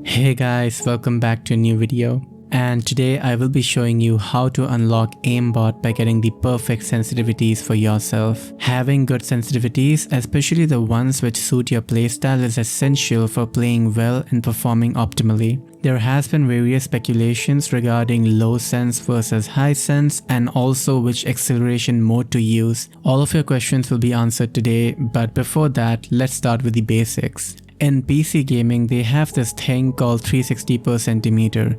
Hey guys, welcome back to a new video. And today I will be showing you how to unlock Aimbot by getting the perfect sensitivities for yourself. Having good sensitivities, especially the ones which suit your playstyle, is essential for playing well and performing optimally. There has been various speculations regarding low sense versus high sense and also which acceleration mode to use. All of your questions will be answered today, but before that, let's start with the basics. In PC gaming, they have this thing called 360 per centimeter,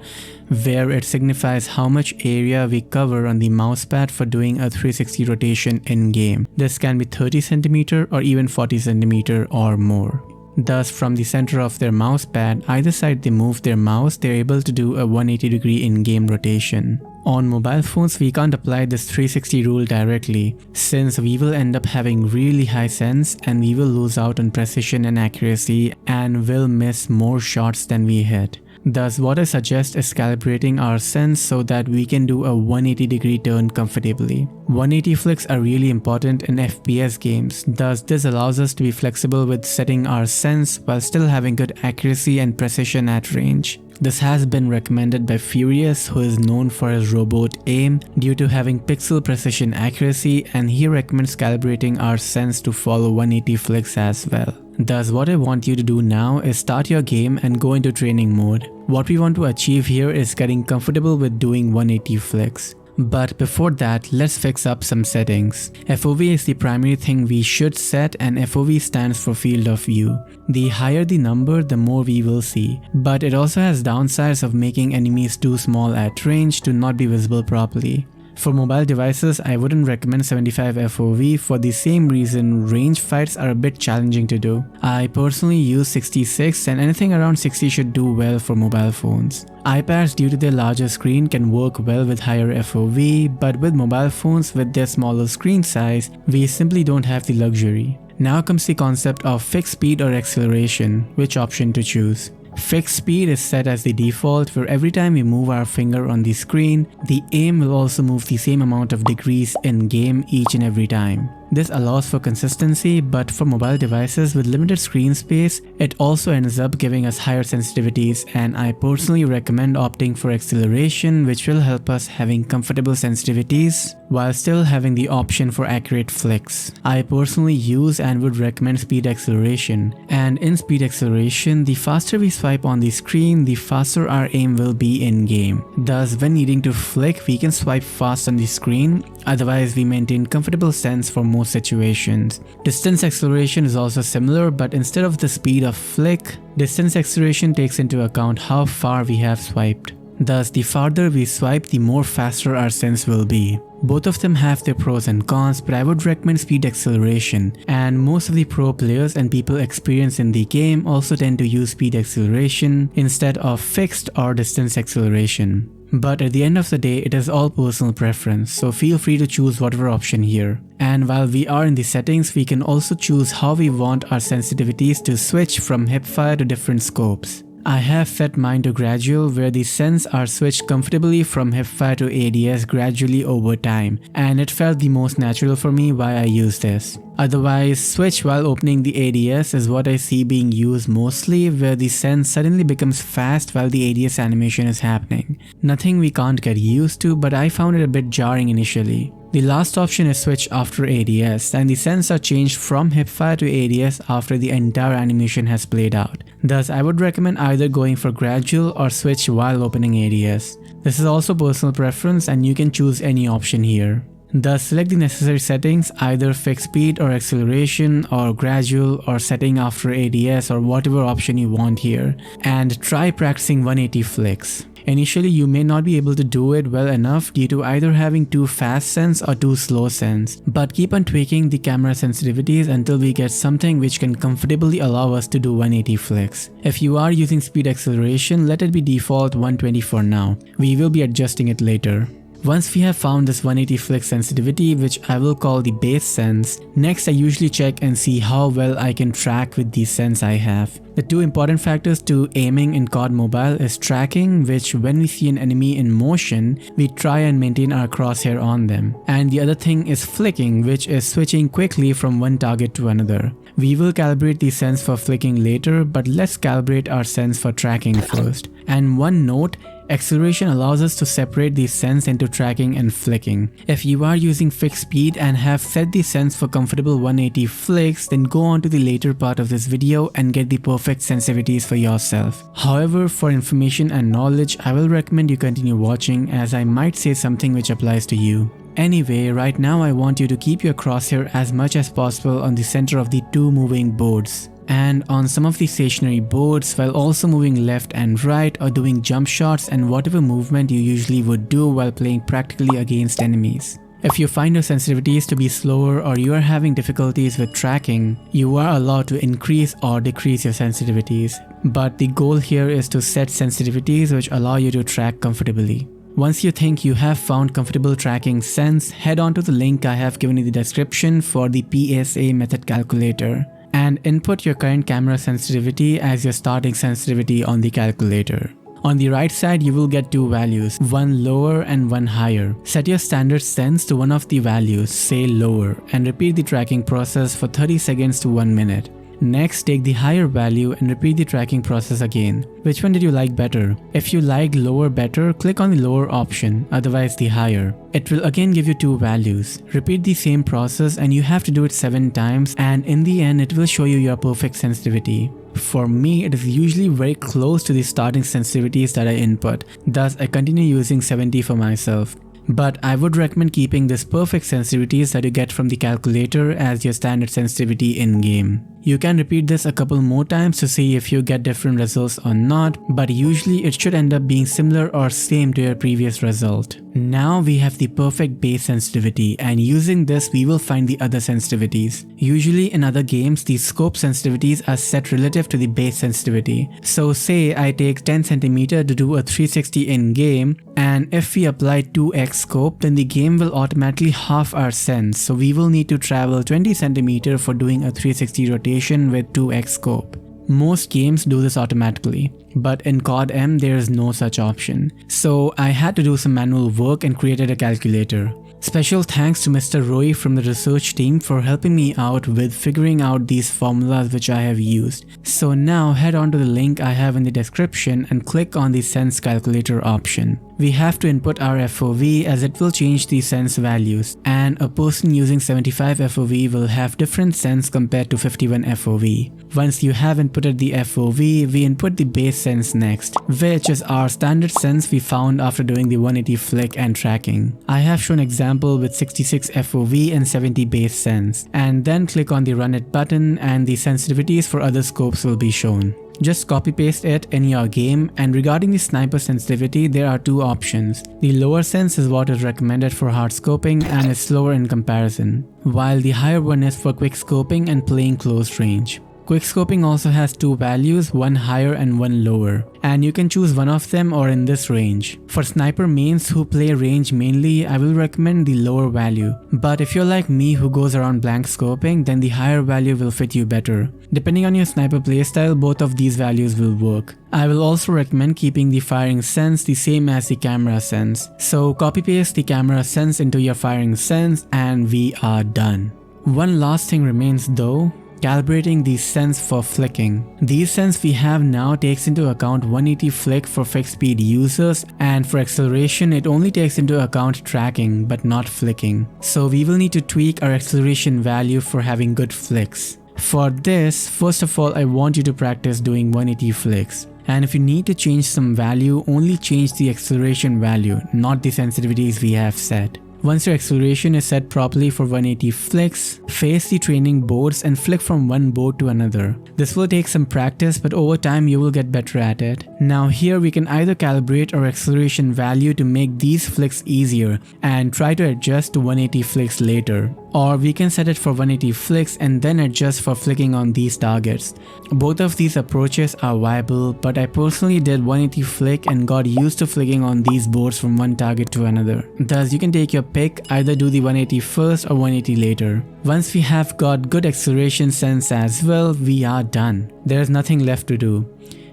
where it signifies how much area we cover on the mousepad for doing a 360 rotation in game. This can be 30 centimeter or even 40 centimeter or more. Thus, from the center of their mousepad, either side they move their mouse, they're able to do a 180 degree in-game rotation. On mobile phones, we can't apply this 360 rule directly, since we will end up having really high sense and we will lose out on precision and accuracy and will miss more shots than we hit. Thus, what I suggest is calibrating our sense so that we can do a 180 degree turn comfortably. 180 flicks are really important in FPS games, thus this allows us to be flexible with setting our sense while still having good accuracy and precision at range. This has been recommended by Furious, who is known for his robot aim due to having pixel precision accuracy, and he recommends calibrating our sense to follow 180 flicks as well. Thus, what I want you to do now is start your game and go into training mode. What we want to achieve here is getting comfortable with doing 180 flicks. But before that, let's fix up some settings. FOV is the primary thing we should set, and FOV stands for field of view. The higher the number, the more we will see. But it also has downsides of making enemies too small at range to not be visible properly. For mobile devices, I wouldn't recommend 75 FOV for the same reason. Range fights are a bit challenging to do. I personally use 66, and anything around 60 should do well for mobile phones. iPads, due to their larger screen, can work well with higher FOV, but with mobile phones with their smaller screen size, we simply don't have the luxury. Now comes the concept of fixed speed or acceleration, which option to choose. Fixed speed is set as the default, where every time we move our finger on the screen, the aim will also move the same amount of degrees in game each and every time. This allows for consistency, but for mobile devices with limited screen space, it also ends up giving us higher sensitivities, and I personally recommend opting for acceleration, which will help us having comfortable sensitivities while still having the option for accurate flicks. I personally use and would recommend speed acceleration, and in speed acceleration, the faster we swipe on the screen, the faster our aim will be in game. Thus, when needing to flick, we can swipe fast on the screen, otherwise we maintain comfortable sense for most situations. Distance acceleration is also similar, but instead of the speed of flick, distance acceleration takes into account how far we have swiped. Thus, the farther we swipe, the more faster our sense will be. Both of them have their pros and cons, but I would recommend speed acceleration, and most of the pro players and people experienced in the game also tend to use speed acceleration instead of fixed or distance acceleration. But at the end of the day, it is all personal preference, so feel free to choose whatever option here. And while we are in the settings, we can also choose how we want our sensitivities to switch from hipfire to different scopes. I have set mine to gradual, where the sens are switched comfortably from hipfire to ADS gradually over time, and it felt the most natural for me why I use this. Otherwise, switch while opening the ADS is what I see being used mostly, where the sens suddenly becomes fast while the ADS animation is happening. Nothing we can't get used to, but I found it a bit jarring initially. The last option is switch after ADS, and the sens are changed from hipfire to ADS after the entire animation has played out. Thus, I would recommend either going for gradual or switch while opening ADS. This is also personal preference, and you can choose any option here. Thus, select the necessary settings, either fixed speed or acceleration or gradual or setting after ADS or whatever option you want here, and try practicing 180 flicks. Initially, you may not be able to do it well enough due to either having too fast sense or too slow sense, but keep on tweaking the camera sensitivities until we get something which can comfortably allow us to do 180 flicks. If you are using speed acceleration, let it be default 120 for now. We will be adjusting it later. Once we have found this 180 flick sensitivity, which I will call the base sense, next I usually check and see how well I can track with the sense I have. The two important factors to aiming in COD Mobile is tracking, which when we see an enemy in motion, we try and maintain our crosshair on them. And the other thing is flicking, which is switching quickly from one target to another. We will calibrate the sense for flicking later, but let's calibrate our sense for tracking first. And one note, acceleration allows us to separate the sense into tracking and flicking. If you are using fixed speed and have set the sense for comfortable 180 flicks, then go on to the later part of this video and get the perfect sensitivities for yourself. However, for information and knowledge, I will recommend you continue watching, as I might say something which applies to you. Anyway, right now I want you to keep your crosshair as much as possible on the center of the two moving boards, and on some of the stationary boards, while also moving left and right or doing jump shots and whatever movement you usually would do while playing practically against enemies. If you find your sensitivities to be slower or you are having difficulties with tracking, you are allowed to increase or decrease your sensitivities, but the goal here is to set sensitivities which allow you to track comfortably. Once you think you have found comfortable tracking sense, head on to the link I have given in the description for the PSA method calculator and input your current camera sensitivity as your starting sensitivity on the calculator. On the right side, you will get two values, one lower and one higher. Set your standard sense to one of the values, say lower, and repeat the tracking process for 30 seconds to 1 minute. Next, take the higher value and repeat the tracking process again. Which one did you like better? If you like lower better, click on the lower option, otherwise the higher. It will again give you two values. Repeat the same process and you have to do it 7 times, and in the end it will show you your perfect sensitivity. For me, it is usually very close to the starting sensitivities that I input, thus I continue using 70 for myself. But I would recommend keeping this perfect sensitivities that you get from the calculator as your standard sensitivity in-game. You can repeat this a couple more times to see if you get different results or not, but usually it should end up being similar or same to your previous result. Now we have the perfect base sensitivity, and using this we will find the other sensitivities. Usually in other games, the scope sensitivities are set relative to the base sensitivity. So say I take 10 cm to do a 360 in game, and if we apply 2x scope, then the game will automatically half our sense, so we will need to travel 20 cm for doing a 360 rotation with 2x scope. Most games do this automatically, but in COD-M there is no such option. So I had to do some manual work and created a calculator. Special thanks to Mr. Roy from the research team for helping me out with figuring out these formulas which I have used. So now head on to the link I have in the description and click on the Sens Calculator option. We have to input our FOV as it will change the sense values, and a person using 75 FOV will have different sense compared to 51 FOV. Once you have inputted the FOV, we input the base sense next, which is our standard sense we found after doing the 180 flick and tracking. I have shown example with 66 FOV and 70 base sense, and then click on the run it button and the sensitivities for other scopes will be shown. Just copy paste it in your game, and regarding the sniper sensitivity, there are two options. The lower sense is what is recommended for hard scoping and is slower in comparison, while the higher one is for quick scoping and playing close range. Quick scoping also has two values, one higher and one lower, and you can choose one of them or in this range. For sniper mains who play range mainly, I will recommend the lower value, but if you're like me who goes around blank scoping, then the higher value will fit you better. Depending on your sniper playstyle, both of these values will work. I will also recommend keeping the firing sense the same as the camera sense. So copy paste the camera sense into your firing sense and we are done. One last thing remains though. Calibrating the sense for flicking. The sense we have now takes into account 180 flick for fixed speed users, and for acceleration it only takes into account tracking but not flicking. So we will need to tweak our acceleration value for having good flicks. For this, first of all I want you to practice doing 180 flicks. And if you need to change some value, only change the acceleration value, not the sensitivities we have set. Once your acceleration is set properly for 180 flicks, face the training boards and flick from one board to another. This will take some practice, but over time you will get better at it. Now here we can either calibrate our acceleration value to make these flicks easier and try to adjust to 180 flicks later. Or we can set it for 180 flicks and then adjust for flicking on these targets. Both of these approaches are viable, but I personally did 180 flick and got used to flicking on these boards from one target to another. Thus you can take your pick, either do the 180 first or 180 later. Once we have got good acceleration sense as well, we are done. There is nothing left to do.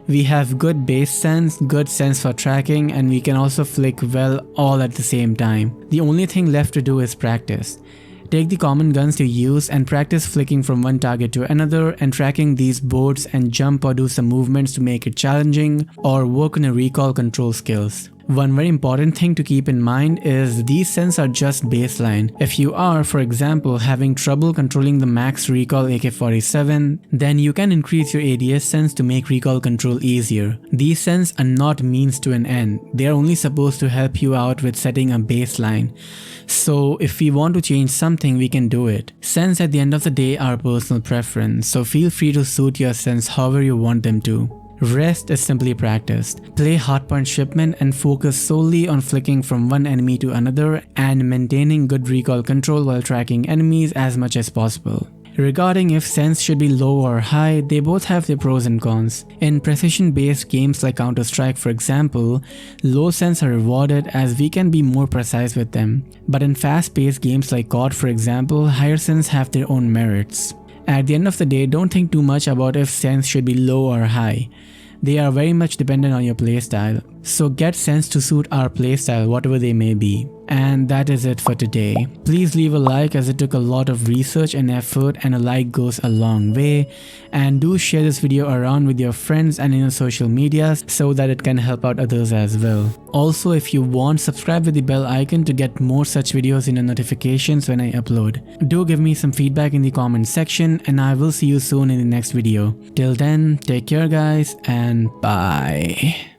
We have good base sense, good sense for tracking, and we can also flick well all at the same time. The only thing left to do is practice. Take the common guns you use and practice flicking from one target to another and tracking these boards and jump or do some movements to make it challenging, or work on your recoil control skills. One very important thing to keep in mind is these sens are just baseline. If you are, for example, having trouble controlling the max recoil AK-47, then you can increase your ADS sens to make recoil control easier. These sens are not means to an end. They are only supposed to help you out with setting a baseline. So if we want to change something, we can do it. Sens at the end of the day are personal preference, so feel free to suit your sens however you want them to. Rest is simply practiced. Play hardpoint shipment and focus solely on flicking from one enemy to another and maintaining good recoil control while tracking enemies as much as possible. Regarding if sens should be low or high, they both have their pros and cons. In precision-based games like Counter-Strike, for example, low sens are rewarded as we can be more precise with them. But in fast-paced games like COD, for example, higher sens have their own merits. At the end of the day, don't think too much about if sens should be low or high. They are very much dependent on your playstyle. So get sens to suit our playstyle, whatever they may be. And that is it for today. Please leave a like as it took a lot of research and effort, and a like goes a long way. And do share this video around with your friends and in your social medias so that it can help out others as well. Also, if you want, subscribe with the bell icon to get more such videos in your notifications when I upload. Do give me some feedback in the comment section, and I will see you soon in the next video. Till then, take care guys, and bye.